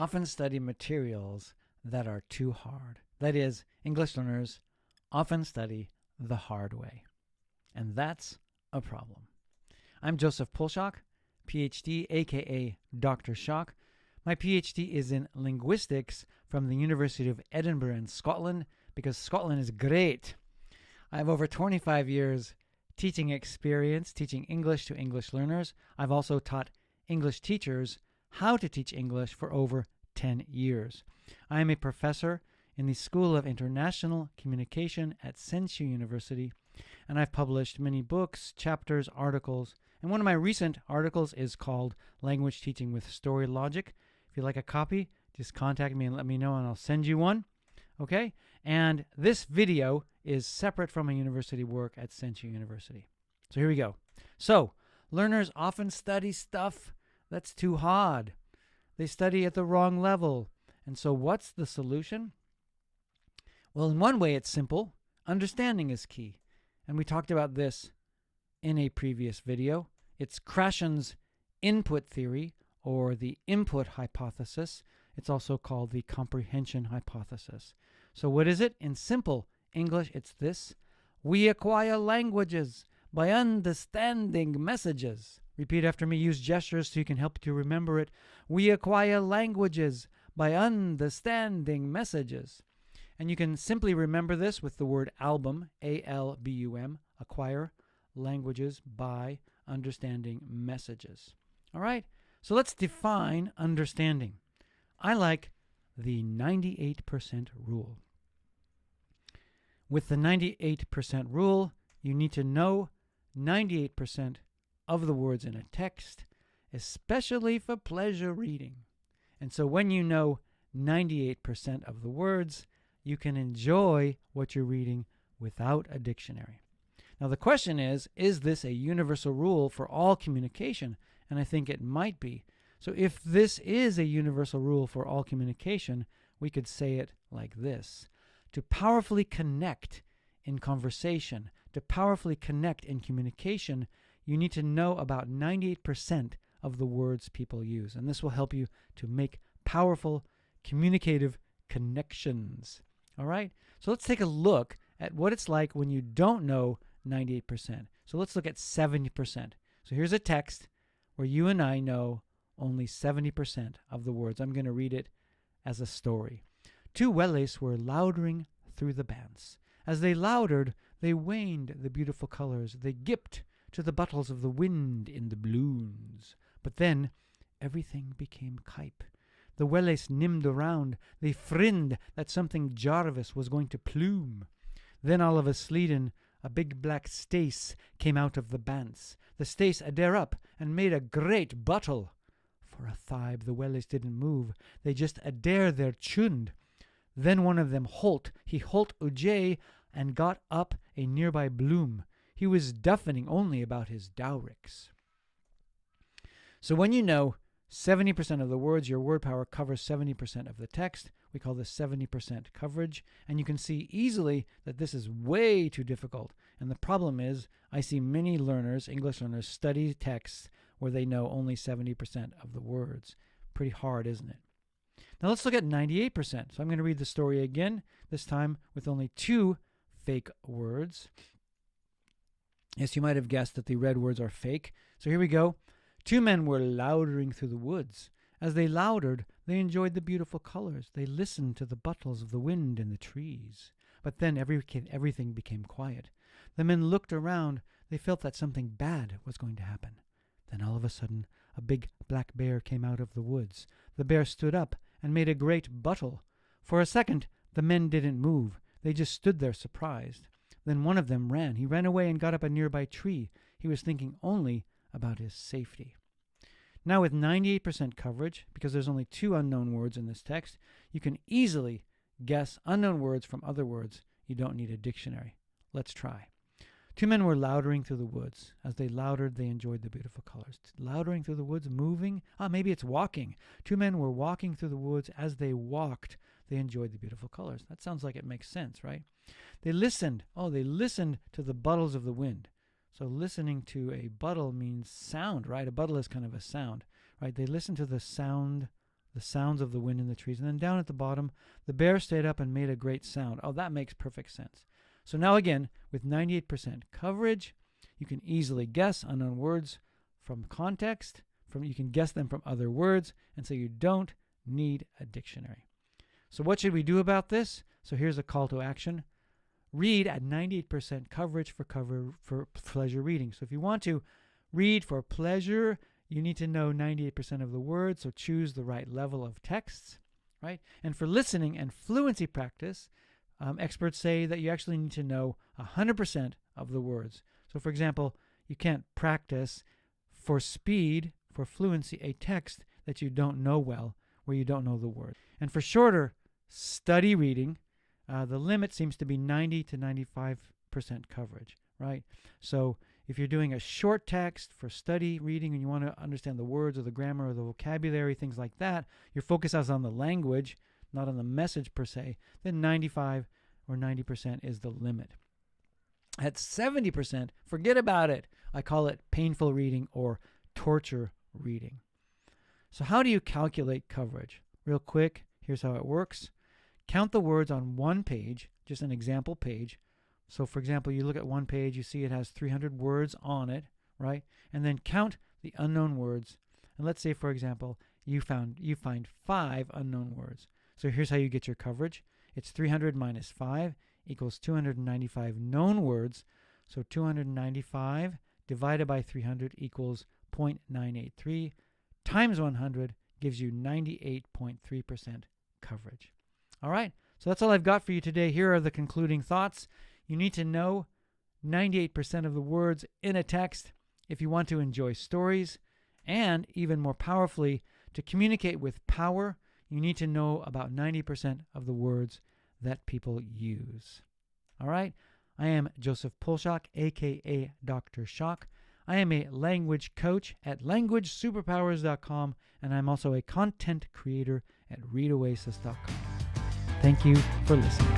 often study materials that are too hard. That is, English learners often study the hard way. And that's a problem. I'm Joseph Pulshock, PhD, aka Dr. Shock. My PhD is in linguistics from the University of Edinburgh in Scotland, because Scotland is great. I have over 25 years teaching experience, teaching English to English learners. I've also taught English teachers how to teach English for over 10 years. I am a professor in the School of International Communication at Senshu University, and I've published many books, chapters, articles, and one of my recent articles is called Language Teaching with Story Logic. If you'd like a copy, just contact me and let me know and I'll send you one. Okay? And this video is separate from my university work at Senshu University. So here we go. So, learners often study stuff that's too hard. They study at the wrong level. And so what's the solution? Well, in one way it's simple. Understanding is key. And we talked about this in a previous video. It's Krashen's input theory, or the input hypothesis. It's also called the comprehension hypothesis. So what is it? In simple English, it's this: we acquire languages by understanding messages. Repeat after me. Use gestures so you can help to remember it. We acquire languages by understanding messages. And you can simply remember this with the word album, A-L-B-U-M, acquire languages by understanding messages. All right? So let's define understanding. I like the 98% rule. With the 98% rule, you need to know 98% of the words in a text, especially for pleasure reading. And so when you know 98% of the words, you can enjoy what you're reading without a dictionary. Now the question is this a universal rule for all communication? And I think it might be. So if this is a universal rule for all communication, we could say it like this: to powerfully connect in conversation, to powerfully connect in communication, you need to know about 98% of the words people use. And this will help you to make powerful communicative connections. All right? So let's take a look at what it's like when you don't know 98%. So let's look at 70%. So here's a text where you and I know only 70% of the words. I'm going to read it as a story. Two wellies were loudering through the bands. As they loudered, they waned the beautiful colors. They gipped to the bottles of the wind in the balloons. But then everything became kype. The wellies nimmed around. They frinned that something Jarvis was going to plume. Then all of a sleeden, a big black stace came out of the bants. The stace adare up and made a great bottle. For a thibe the wellies didn't move. They just adare their chund. Then one of them holt. He holt ujay and got up a nearby bloom. He was duffening only about his dowricks. So when you know 70% of the words, your word power covers 70% of the text. We call this 70% coverage. And you can see easily that this is way too difficult. And the problem is, I see many learners, English learners, study texts where they know only 70% of the words. Pretty hard, isn't it? Now let's look at 98%. So I'm going to read the story again, this time with only 2 fake words. Yes, you might have guessed that the red words are fake. So here we go. 2 men were loudering through the woods. As they loudered, they enjoyed the beautiful colors. They listened to the buttles of the wind in the trees. But then everything became quiet. The men looked around. They felt that something bad was going to happen. Then all of a sudden, a big black bear came out of the woods. The bear stood up and made a great buttle. For a second, the men didn't move. They just stood there surprised. Then one of them ran. He ran away and got up a nearby tree. He was thinking only about his safety. Now with 98% coverage, because there's only 2 unknown words in this text, you can easily guess unknown words from other words. You don't need a dictionary. Let's try. 2 men were loudering through the woods. As they loudered, they enjoyed the beautiful colors. Loudering through the woods, moving. Maybe it's walking. 2 men were walking through the woods. As they walked, they enjoyed the beautiful colors. That sounds like it makes sense, right? They listened. They listened to the buttles of the wind. So listening to a buttle means sound, right? A buttle is kind of a sound, right? They listened to the sound the sounds of the wind in the trees. And then down at the bottom, the bear stayed up and made a great sound. Oh, that makes perfect sense. So now again, with 98% coverage, you can easily guess unknown words from context. You can guess them from other words, and so you don't need a dictionary. So what should we do about this? So here's a call to action. Read at 98% coverage for pleasure reading. So if you want to read for pleasure, you need to know 98% of the words, so choose the right level of texts, right? And for listening and fluency practice, experts say that you actually need to know 100% of the words. So for example, you can't practice for speed, for fluency, a text that you don't know well, where you don't know the word. And for shorter study reading, the limit seems to be 90 to 95% coverage, right? So if you're doing a short text for study reading and you want to understand the words or the grammar or the vocabulary, things like that, your focus is on the language, not on the message per se, then 95 or 90% is the limit. At 70%, forget about it. I call it painful reading or torture reading. So how do you calculate coverage? Real quick, here's how it works. Count the words on one page, just an example page. So for example, you look at one page, you see it has 300 words on it, right? And then count the unknown words. And let's say, for example, you find 5 unknown words. So here's how you get your coverage. It's 300 minus 5 equals 295 known words. So 295 divided by 300 equals 0.983 times 100 gives you 98.3% coverage. All right, so that's all I've got for you today. Here are the concluding thoughts. You need to know 98% of the words in a text if you want to enjoy stories, and even more powerfully, to communicate with power, you need to know about 90% of the words that people use. All right, I am Joseph Polshak, aka Dr. Shock. I am a language coach at languagesuperpowers.com, and I'm also a content creator at ReadOasis.com. Thank you for listening.